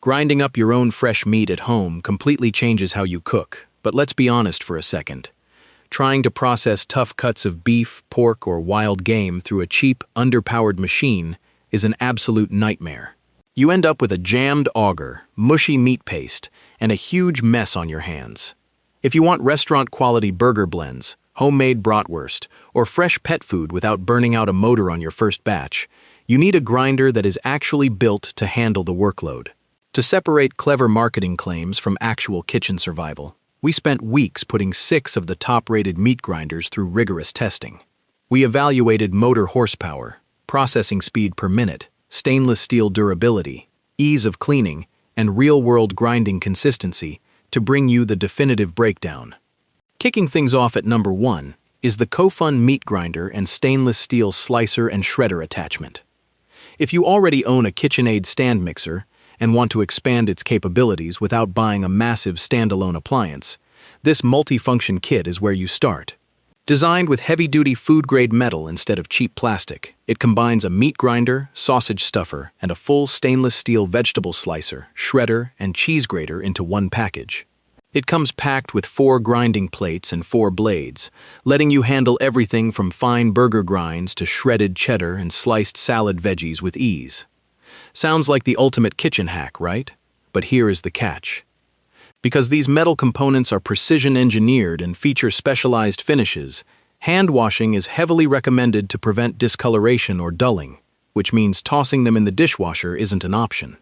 Grinding up your own fresh meat at home completely changes how you cook, but let's be honest for a second. Trying to process tough cuts of beef, pork, or wild game through a cheap, underpowered machine is an absolute nightmare. You end up with a jammed auger, mushy meat paste, and a huge mess on your hands. If you want restaurant-quality burger blends, homemade bratwurst, or fresh pet food without burning out a motor on your first batch, you need a grinder that is actually built to handle the workload. To separate clever marketing claims from actual kitchen survival, we spent weeks putting 6 of the top-rated meat grinders through rigorous testing. We evaluated motor horsepower, processing speed per minute, stainless steel durability, ease of cleaning, and real-world grinding consistency to bring you the definitive breakdown. Kicking things off at number 1 is the COFUN meat grinder and stainless steel slicer and shredder attachment. If you already own a KitchenAid stand mixer and want to expand its capabilities without buying a massive standalone appliance, this multi-function kit is where you start. Designed with heavy-duty food-grade metal instead of cheap plastic, it combines a meat grinder, sausage stuffer, and a full stainless steel vegetable slicer, shredder, and cheese grater into one package. It comes packed with 4 grinding plates and 4 blades, letting you handle everything from fine burger grinds to shredded cheddar and sliced salad veggies with ease. Sounds like the ultimate kitchen hack, right? But here is the catch. Because these metal components are precision-engineered and feature specialized finishes, hand washing is heavily recommended to prevent discoloration or dulling, which means tossing them in the dishwasher isn't an option.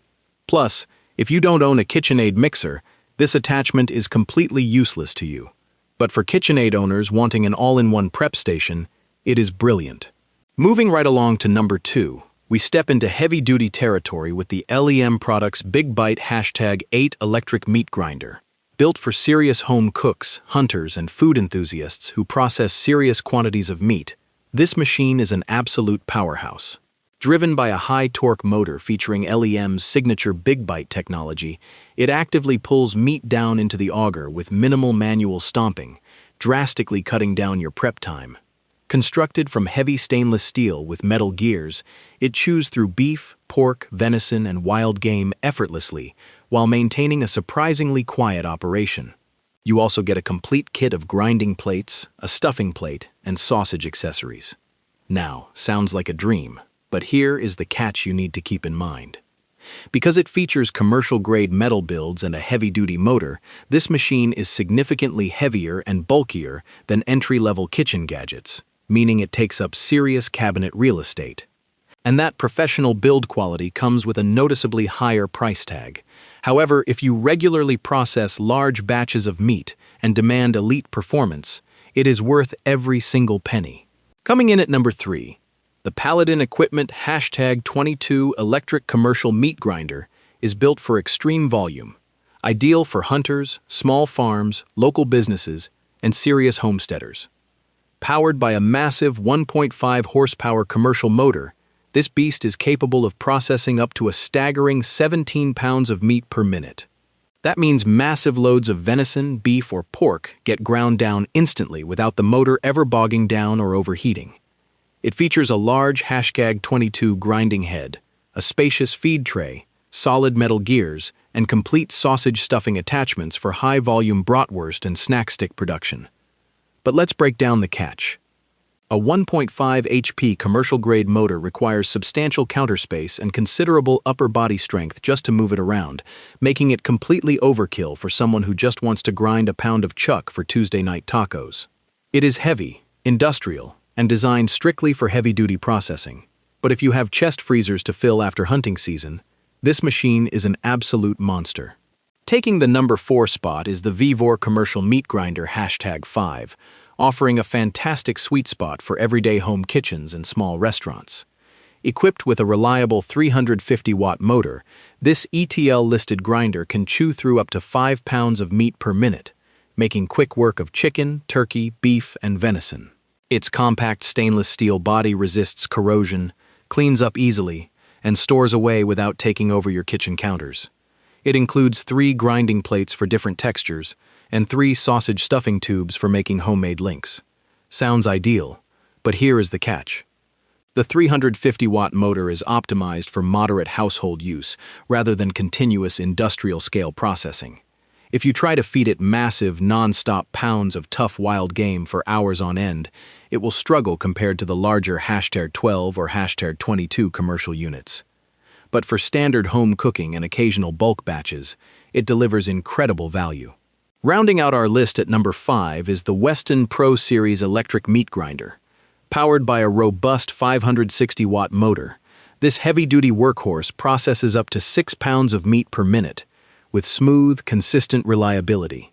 Plus, if you don't own a KitchenAid mixer, this attachment is completely useless to you. But for KitchenAid owners wanting an all-in-one prep station, it is brilliant. Moving right along to number 2, we step into heavy-duty territory with the LEM Products BigBite #8 electric meat grinder. Built for serious home cooks, hunters, and food enthusiasts who process serious quantities of meat, this machine is an absolute powerhouse. Driven by a high-torque motor featuring LEM's signature BigBite technology, it actively pulls meat down into the auger with minimal manual stomping, drastically cutting down your prep time. Constructed from heavy stainless steel with metal gears, it chews through beef, pork, venison, and wild game effortlessly while maintaining a surprisingly quiet operation. You also get a complete kit of grinding plates, a stuffing plate, and sausage accessories. Now, sounds like a dream, but here is the catch you need to keep in mind. Because it features commercial-grade metal builds and a heavy-duty motor, this machine is significantly heavier and bulkier than entry-level kitchen gadgets, meaning it takes up serious cabinet real estate. And that professional build quality comes with a noticeably higher price tag. However, if you regularly process large batches of meat and demand elite performance, it is worth every single penny. Coming in at number 3, the Paladin Equipment #22 electric commercial meat grinder is built for extreme volume, ideal for hunters, small farms, local businesses, and serious homesteaders. Powered by a massive 1.5 horsepower commercial motor, this beast is capable of processing up to a staggering 17 pounds of meat per minute. That means massive loads of venison, beef, or pork get ground down instantly without the motor ever bogging down or overheating. It features a large #22 grinding head, a spacious feed tray, solid metal gears, and complete sausage stuffing attachments for high-volume bratwurst and snack stick production. But let's break down the catch. A 1.5 HP commercial-grade motor requires substantial counter space and considerable upper body strength just to move it around, making it completely overkill for someone who just wants to grind a pound of chuck for Tuesday night tacos. It is heavy, industrial, and designed strictly for heavy-duty processing. But if you have chest freezers to fill after hunting season, this machine is an absolute monster. Taking the number 4 spot is the VEVOR commercial meat grinder #5, offering a fantastic sweet spot for everyday home kitchens and small restaurants. Equipped with a reliable 350-watt motor, this ETL-listed grinder can chew through up to 5 pounds of meat per minute, making quick work of chicken, turkey, beef, and venison. Its compact stainless steel body resists corrosion, cleans up easily, and stores away without taking over your kitchen counters. It includes 3 grinding plates for different textures and 3 sausage stuffing tubes for making homemade links. Sounds ideal, but here is the catch. The 350-watt motor is optimized for moderate household use rather than continuous industrial-scale processing. If you try to feed it massive, non-stop pounds of tough wild game for hours on end, it will struggle compared to the larger #12 or #22 commercial units. But for standard home cooking and occasional bulk batches, it delivers incredible value. Rounding out our list at number 5 is the Weston Pro Series electric meat grinder. Powered by a robust 560-watt motor, this heavy-duty workhorse processes up to 6 pounds of meat per minute, with smooth, consistent reliability.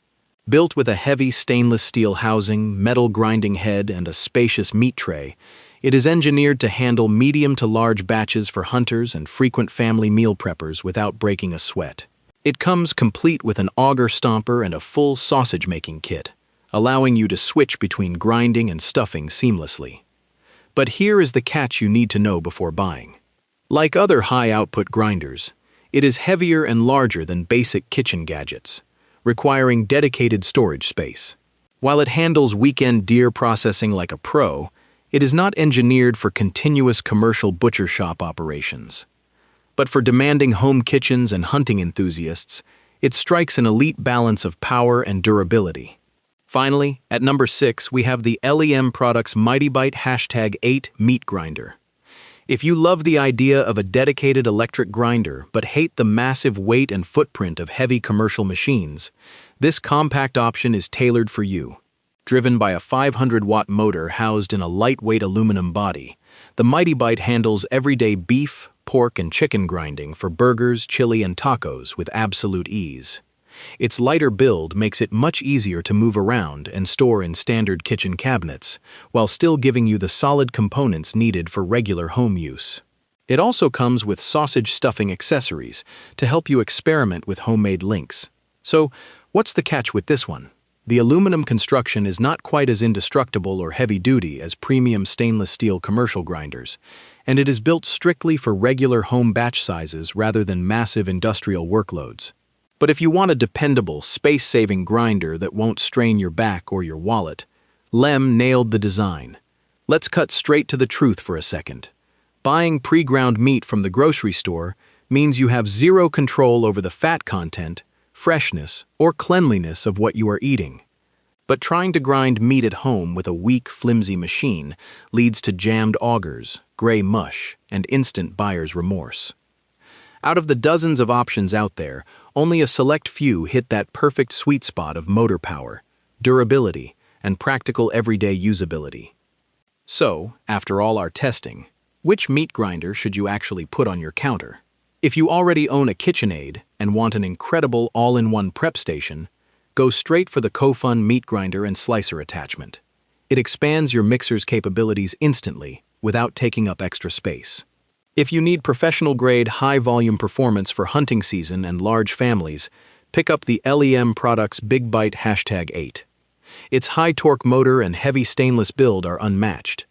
Built with a heavy stainless steel housing, metal grinding head, and a spacious meat tray, it is engineered to handle medium to large batches for hunters and frequent family meal preppers without breaking a sweat. It comes complete with an auger stomper and a full sausage-making kit, allowing you to switch between grinding and stuffing seamlessly. But here is the catch you need to know before buying. Like other high-output grinders, it is heavier and larger than basic kitchen gadgets, requiring dedicated storage space. While it handles weekend deer processing like a pro, it is not engineered for continuous commercial butcher shop operations. But for demanding home kitchens and hunting enthusiasts, it strikes an elite balance of power and durability. Finally, at number 6, we have the LEM Products MightyBite #8 Meat Grinder. If you love the idea of a dedicated electric grinder but hate the massive weight and footprint of heavy commercial machines, this compact option is tailored for you. Driven by a 500-watt motor housed in a lightweight aluminum body, the MightyBite handles everyday beef, pork, and chicken grinding for burgers, chili, and tacos with absolute ease. Its lighter build makes it much easier to move around and store in standard kitchen cabinets, while still giving you the solid components needed for regular home use. It also comes with sausage stuffing accessories to help you experiment with homemade links. So, what's the catch with this one? The aluminum construction is not quite as indestructible or heavy-duty as premium stainless steel commercial grinders, and it is built strictly for regular home batch sizes rather than massive industrial workloads. But if you want a dependable, space-saving grinder that won't strain your back or your wallet, LEM nailed the design. Let's cut straight to the truth for a second. Buying pre-ground meat from the grocery store means you have zero control over the fat content, freshness, or cleanliness of what you are eating. But trying to grind meat at home with a weak, flimsy machine leads to jammed augers, gray mush, and instant buyer's remorse. Out of the dozens of options out there, only a select few hit that perfect sweet spot of motor power, durability, and practical everyday usability. So, after all our testing, which meat grinder should you actually put on your counter? If you already own a KitchenAid and want an incredible all-in-one prep station, go straight for the COFUN meat grinder and slicer attachment. It expands your mixer's capabilities instantly without taking up extra space. If you need professional-grade, high-volume performance for hunting season and large families, pick up the LEM Products BigBite #8. Its high-torque motor and heavy stainless build are unmatched.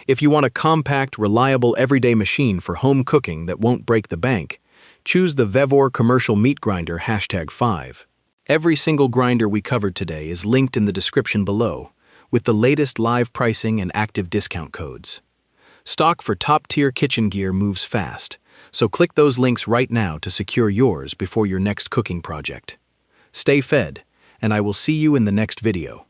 If you want a compact, reliable everyday machine for home cooking that won't break the bank, choose the VEVOR Commercial Meat Grinder #5. Every single grinder we covered today is linked in the description below, with the latest live pricing and active discount codes. Stock for top-tier kitchen gear moves fast, so click those links right now to secure yours before your next cooking project. Stay fed, and I will see you in the next video.